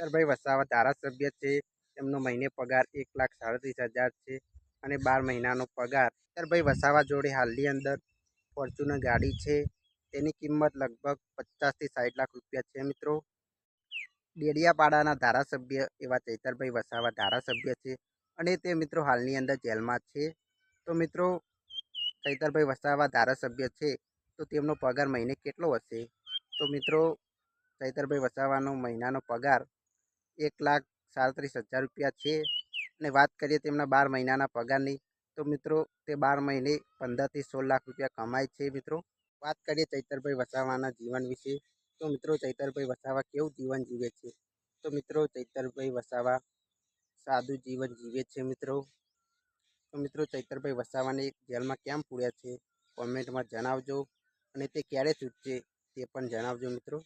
ચૈતરભાઈ વસાવા ધારાસભ્ય છે। તેમનો મહિને પગાર 1,37,000 છે અને 12 મહિનાનો પગાર। ચૈતરભાઈ વસાવા જોડે હાલની અંદર ફોર્ચ્યુનર ગાડી છે। તેની કિંમત લગભગ 50 થી 60 લાખ રૂપિયા છે મિત્રો। ડેડિયાપાડાના ધારાસભ્ય એવા ચૈતરભાઈ વસાવા ધારાસભ્ય છે અને તે મિત્રો હાલની અંદર જેલમાં છે। તો મિત્રો ચૈતરભાઈ વસાવા ધારાસભ્ય છે તો તેમનો પગાર મહિને કેટલો હશે? તો મિત્રો ચૈતરભાઈ વસાવાનો મહિનાનો પગાર 1,37,000 રૂપિયા છે અને વાત કરીએ તેમના 12 મહિનાના પગારની તો મિત્રો તે 12 મહિને 15 થી 16 લાખ રૂપિયા કમાય છે મિત્રો। વાત કરીએ ચૈતરભાઈ વસાવાના જીવન વિશે તો મિત્રો ચૈતરભાઈ વસાવા કેવું જીવન જીવે છે? તો મિત્રો ચૈતરભાઈ વસાવા સાદું જીવન જીવે છે મિત્રો। તો મિત્રો ચૈતરભાઈ વસાવાને જેલમાં કેમ પૂર્યા છે કોમેન્ટમાં જણાવજો અને તે ક્યારે છૂટશે તે પણ જણાવજો મિત્રો।